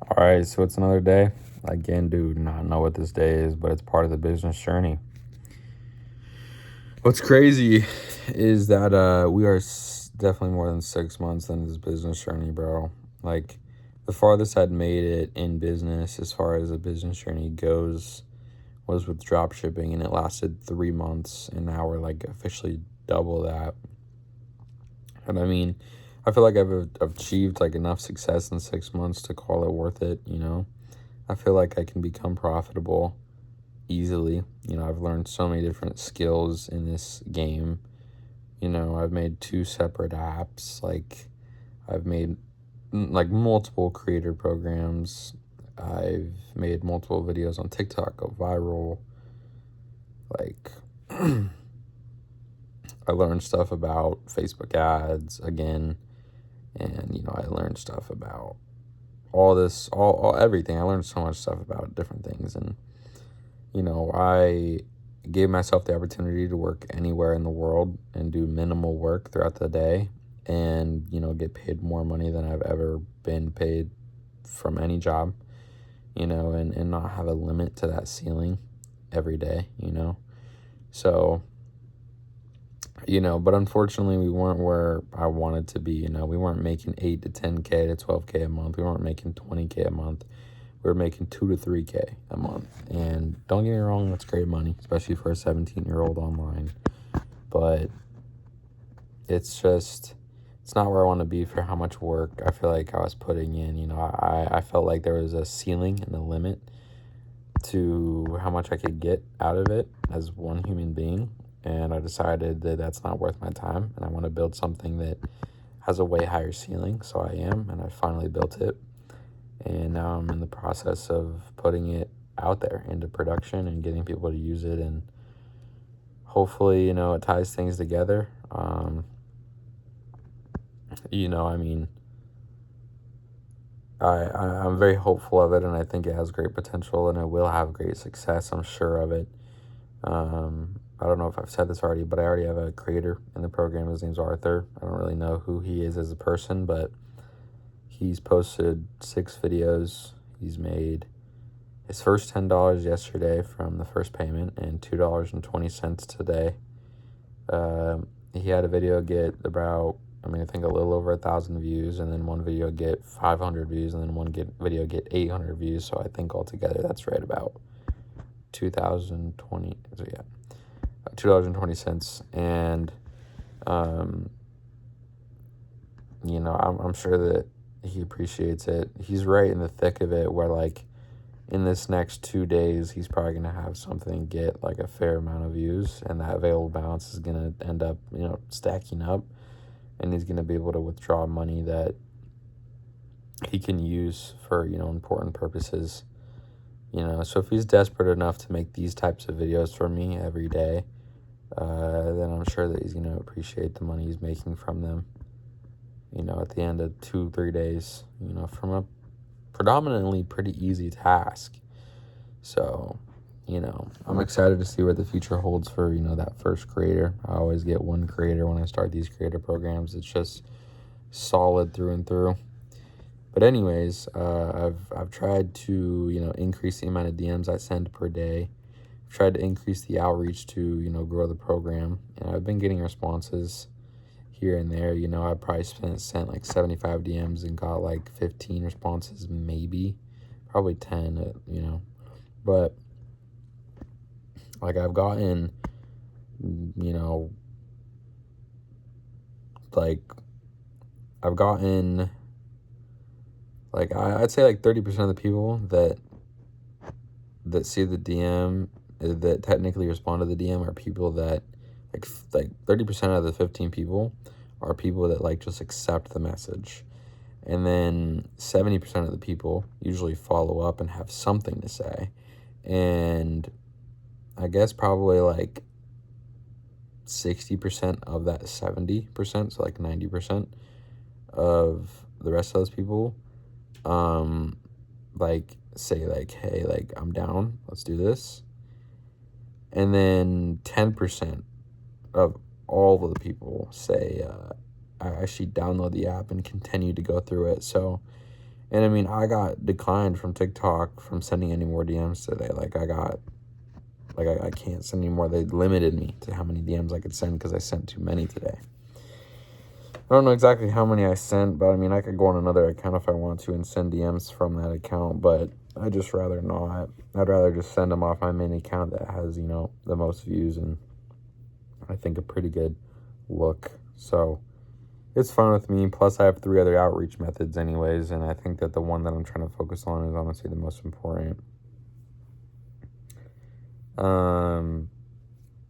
All right, so it's another day. Again, do not know what this day is, but it's part of the business journey. What's crazy is that we are definitely more than 6 months into this business journey, bro. Like, the farthest I'd made it in business as far as a business journey goes was with drop shipping, and it lasted 3 months, and now we're like officially double that. And I mean, I feel like I've achieved like enough success in 6 months to call it worth it, you know? I feel like I can become profitable easily. I've learned so many different skills in this game. I've made two separate apps. Like, I've made like multiple creator programs. I've made multiple videos on TikTok go viral. Like, I learned stuff about Facebook ads again. And, I learned stuff about all this, all everything. I learned so much stuff about different things. And I gave myself the opportunity to work anywhere in the world and do minimal work throughout the day and, get paid more money than I've ever been paid from any job, and not have a limit to that ceiling every day, So, but unfortunately we weren't where I wanted to be, we weren't making 8 to 10K to 12K a month. We weren't making 20K a month. We're making 2 to 3K a month. And don't get me wrong, that's great money, especially for a 17-year-old online. But it's not where I want to be for how much work I feel like I was putting in. I felt like there was a ceiling and a limit to how much I could get out of it as one human being. And I decided that that's not worth my time. And I want to build something that has a way higher ceiling. So I am, and I finally built it. And now I'm in the process of putting it out there into production and getting people to use it. And hopefully, it ties things together. I mean, I'm very hopeful of it, and I think it has great potential, and it will have great success. I'm sure of it. I don't know if I've said this already, but I already have a creator in the program. His name's Arthur. I don't really know who he is as a person, but he's posted 6 videos. He's made his first $10 yesterday from the first payment and $2.20 today. He had a video get I think a little over 1,000 views, and then one video get 500 views, and then one video get 800 views. So I think altogether that's right about 2020. So yeah, $2.20. And I'm sure that he appreciates it. He's right in the thick of it, where like in this next 2 days, he's probably going to have something get like a fair amount of views, and that available balance is going to end up, stacking up, and he's going to be able to withdraw money that he can use for, important purposes, So if he's desperate enough to make these types of videos for me every day, then I'm sure that he's going to appreciate the money he's making from them, at the end of 2-3 days, from a predominantly pretty easy task. So, I'm excited to see what the future holds for, that first creator. I always get one creator when I start these creator programs. It's just solid through and through. But anyways, I've tried to, increase the amount of DMs I send per day. I've tried to increase the outreach to, grow the program. And I've been getting responses here and there. I probably sent like 75 DMs and got like 15 responses, maybe. Probably 10, But like I've gotten, like I've gotten, like I'd say like 30% of the people that see the DM, that technically respond to the DM, are people that like 30% of the 15 people are people that like just accept the message. And then 70% of the people usually follow up and have something to say. And I guess probably like 60% of that 70%, so like 90% of the rest of those people, like say like, hey, like I'm down, let's do this. And then 10% of all of the people say, I actually download the app and continue to go through it. So And I mean, I got declined from TikTok from sending any more DMs today. I can't send any more. They limited me to how many DMs I could send because I sent too many today. I don't know exactly how many I sent, but I mean, I could go on another account if I want to and send DMs from that account, but I just rather not. I'd rather just send them off my main account that has, the most views and I think a pretty good look. So it's fun with me. Plus, I have 3 other outreach methods anyways, and I think that the one that I'm trying to focus on is honestly the most important.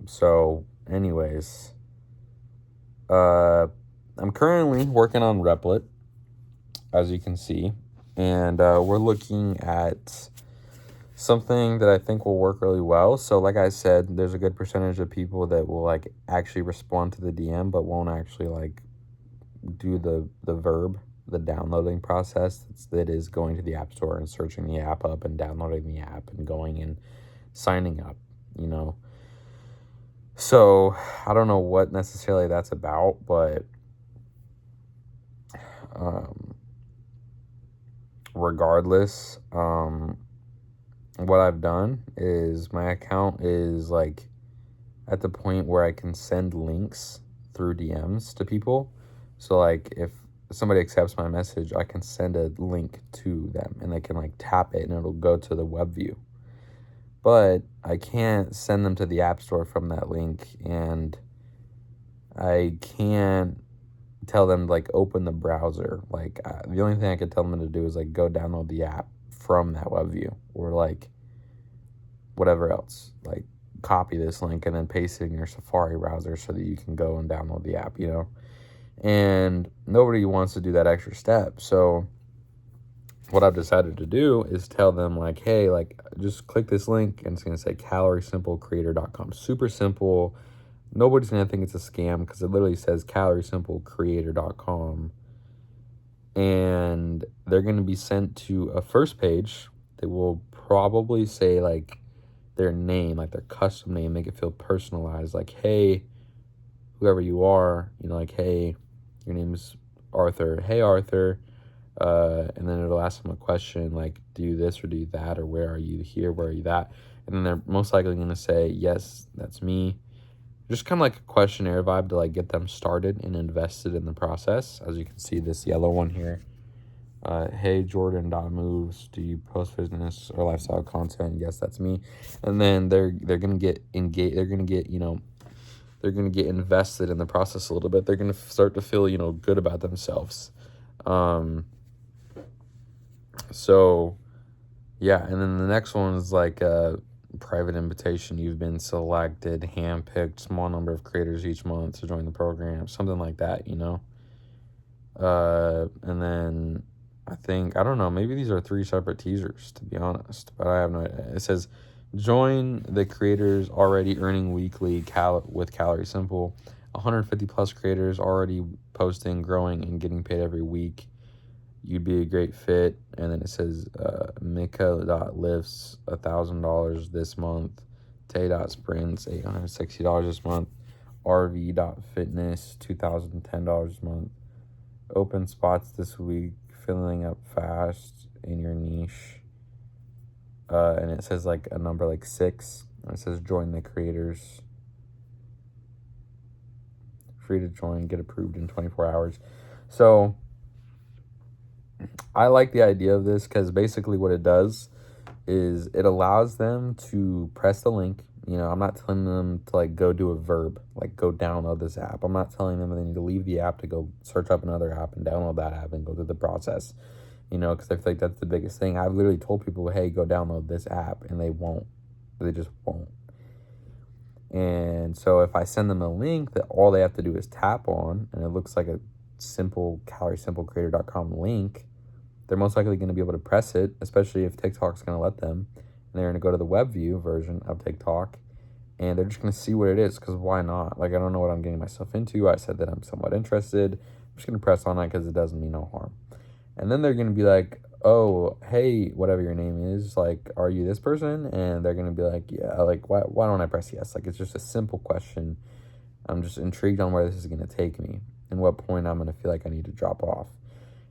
So anyways, I'm currently working on Replit, as you can see, and we're looking at something that I think will work really well. So like I said, there's a good percentage of people that will like actually respond to the DM but won't actually like do the verb, the downloading process that is going to the App Store and searching the app up and downloading the app and going and signing up, So I don't know what necessarily that's about, but regardless, what I've done is my account is like at the point where I can send links through DMs to people. So like if somebody accepts my message, I can send a link to them and they can like tap it and it'll go to the web view. But I can't send them to the App Store from that link, and I can't tell them to like open the browser. Like the only thing I could tell them to do is like go download the app from that web view or like whatever else, like copy this link and then paste it in your Safari browser so that you can go and download the app, and nobody wants to do that extra step. So what I've decided to do is tell them like, hey, like just click this link and it's going to say caloriesimplecreator.com. Super simple. Nobody's going to think it's a scam because it literally says caloriesimplecreator.com. And they're going to be sent to a first page that will probably say like their name, like their custom name, make it feel personalized. Like, hey, whoever you are, like, hey, your name is Arthur. Hey, Arthur. And then it'll ask them a question like, do you this or do that, or where are you here, where are you that? And then they're most likely going to say, yes, that's me. Just kind of like a questionnaire vibe to like get them started and invested in the process. As you can see, this yellow one here. Hey, Jordan.moves, do you post business or lifestyle content? Yes, that's me. And then they're going to get engaged. They're going to get, they're going to get invested in the process a little bit. They're going to start to feel, good about themselves. So yeah, and then the next one is like a private invitation. You've been selected, handpicked, small number of creators each month to join the program, something like that, and then I don't know, maybe these are 3 separate teasers, to be honest, but I have no idea. It says, join the creators already earning weekly with Calorie Simple. 150 plus creators already posting, growing, and getting paid every week. You'd be a great fit. And then it says Mika.lifts $1,000 this month. Tay.sprints $860 this month. RV.fitness $2,010 this month. Open spots this week, filling up fast in your niche. And it says like a number like 6. And it says join the creators. Free to join, get approved in 24 hours. So I like the idea of this because basically what it does is it allows them to press the link. I'm not telling them to like go do a verb, like go download this app. I'm not telling them they need to leave the app to go search up another app and download that app and go through the process, because I feel like that's the biggest thing. I've literally told people, hey, go download this app, and they won't. They just won't. And so if I send them a link that all they have to do is tap on, and it looks like a simple caloriesimplecreator.com link, they're most likely going to be able to press it, especially if TikTok's going to let them. And they're going to go to the web view version of TikTok, and they're just going to see what it is, because why not? Like, I don't know what I'm getting myself into. I said that I'm somewhat interested. I'm just going to press on it because it doesn't mean no harm. And then they're going to be like, oh, hey, whatever your name is, like, are you this person? And they're going to be like, yeah, like, why don't I press yes? Like, it's just a simple question. I'm just intrigued on where this is going to take me and what point I'm going to feel like I need to drop off.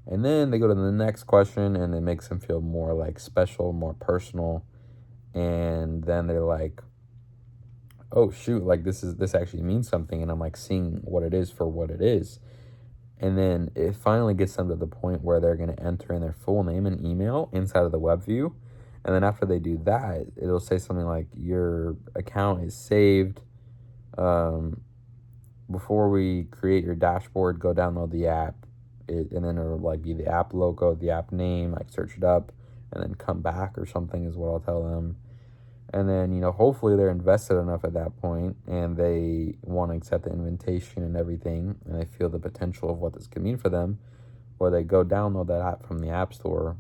And then they go to the next question, and it makes them feel more like special, more personal. And then they're like, oh shoot, like this actually means something, and I'm like seeing what it is for what it is. And then it finally gets them to the point where they're going to enter in their full name and email inside of the web view. And then after they do that, it'll say something like, your account is saved. Before we create your dashboard, go download the app. And then it'll like be the app logo, the app name, like search it up, and then come back or something is what I'll tell them. And then, hopefully they're invested enough at that point and they want to accept the invitation and everything, and they feel the potential of what this could mean for them, or they go download that app from the App Store.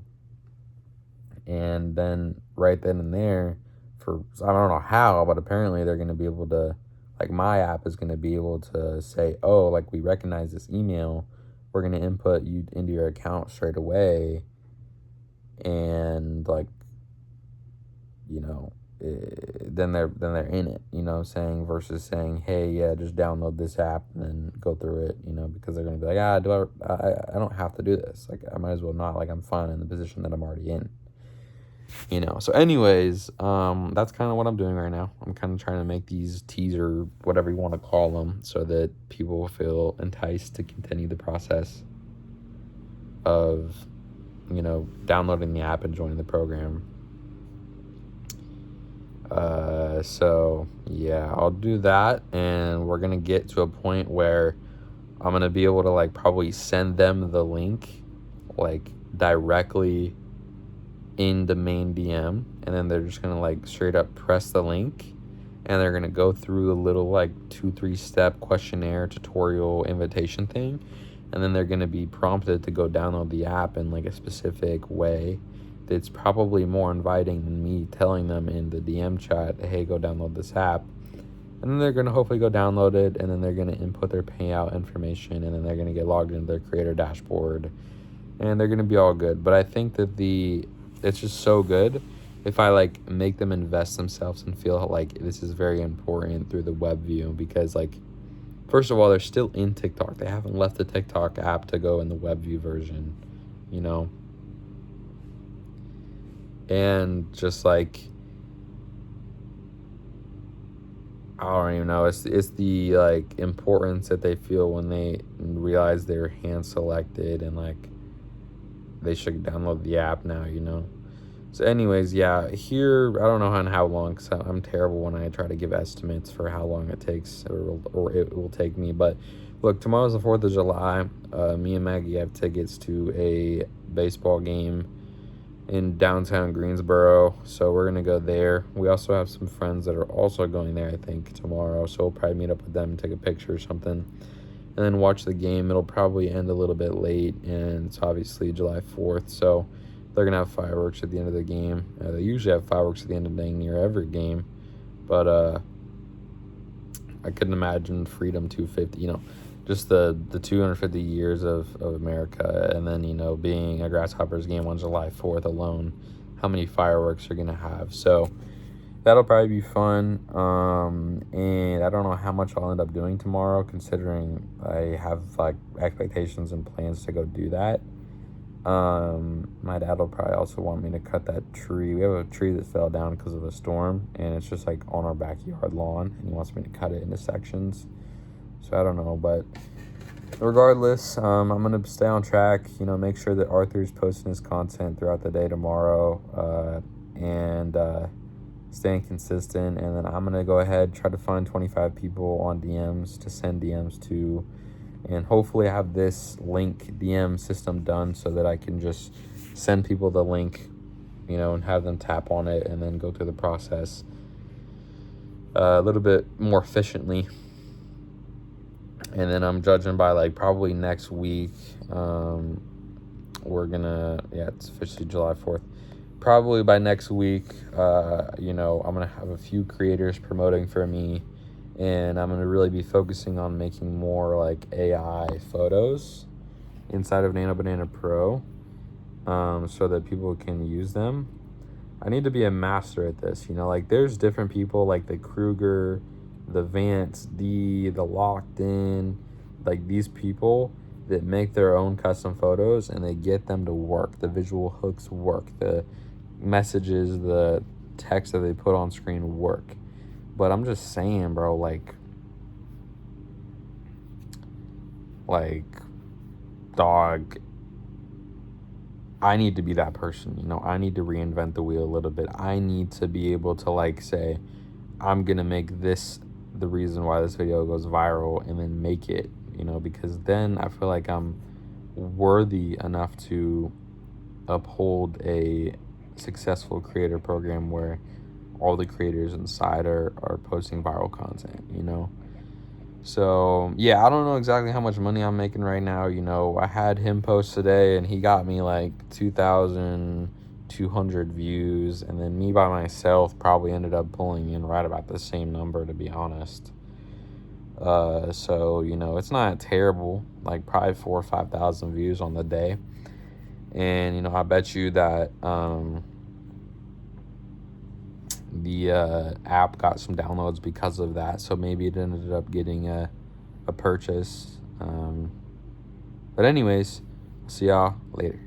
And then right then and there, I don't know how, but apparently they're going to be able to, like my app is going to be able to say, oh, like we recognize this email. We're going to input you into your account straight away. And like, then they're in it, saying, versus saying, hey, yeah, just download this app and then go through it, because they're going to be like, I don't have to do this. Like, I might as well not, like, I'm fine in the position that I'm already in, So anyways, that's kind of what I'm doing right now. I'm kind of trying to make these teaser, whatever you want to call them, so that people will feel enticed to continue the process of, downloading the app and joining the program. So yeah, I'll do that, and we're gonna get to a point where I'm gonna be able to like probably send them the link like directly in the main DM, and then they're just gonna like straight up press the link, and they're gonna go through a little like 2-3 step questionnaire tutorial invitation thing, and then they're gonna be prompted to go download the app in like a specific way that's probably more inviting than me telling them in the DM chat, hey, go download this app. And then they're going to hopefully go download it, and then they're going to input their payout information, and then they're going to get logged into their creator dashboard, and they're going to be all good. But I think that it's just so good if I like make them invest themselves and feel like this is very important through the web view, because like, first of all, they're still in TikTok. They haven't left the TikTok app to go in the web view version, And just like, I don't even know, it's the like importance that they feel when they realize they're hand selected and like they should download the app now, So anyways, yeah, here, I don't know how long, because I'm terrible when I try to give estimates for how long it takes or it will take me. But look, tomorrow's the 4th of July. Me and Maggie have tickets to a baseball game in downtown Greensboro, so we're gonna go there. We also have some friends that are also going there, I think, tomorrow, so we'll probably meet up with them and take a picture or something, and then watch the game. It'll probably end a little bit late, and it's obviously July 4th, so they're gonna have fireworks at the end of the game. They usually have fireworks at the end of dang near every game, but I couldn't imagine Freedom 250, just the 250 years of America, and then, being a Grasshoppers game on July 4th alone, how many fireworks you're going to have. So that'll probably be fun, and I don't know how much I'll end up doing tomorrow, considering I have, like, expectations and plans to go do that. My dad will probably also want me to cut that tree. We have a tree that fell down because of a storm, and it's just, like, on our backyard lawn, and he wants me to cut it into sections. So I don't know, but regardless, I'm going to stay on track, make sure that Arthur's posting his content throughout the day tomorrow, and staying consistent. And then I'm going to go ahead, try to find 25 people on DMs to send DMs to, and hopefully have this link DM system done so that I can just send people the link, and have them tap on it and then go through the process a little bit more efficiently. And then I'm judging by like probably next week, we're gonna, it's officially July 4th. Probably by next week, I'm gonna have a few creators promoting for me, and I'm gonna really be focusing on making more like AI photos inside of Nano Banana Pro, so that people can use them. I need to be a master at this, like there's different people like the Kruger, the Vance D, the Locked In, like these people, that make their own custom photos and they get them to work. The visual hooks work. The messages, the text that they put on screen work. But I'm just saying, bro, like, dog, I need to be that person, you know. I need to reinvent the wheel a little bit. I need to be able to, like, say, I'm gonna make this the reason why this video goes viral, and then make it, you know, because then I feel like I'm worthy enough to uphold a successful creator program where all the creators inside are posting viral content, you know. So yeah, I don't know exactly how much money I'm making right now. You know, I had him post today and he got me like 2,200 views, and then me by myself probably ended up pulling in right about the same number, to be honest. So, you know, it's not terrible, like probably 4,000 or 5,000 views on the day. And, you know, I bet you that the app got some downloads because of that. So maybe it ended up getting a purchase. But anyways, see y'all later.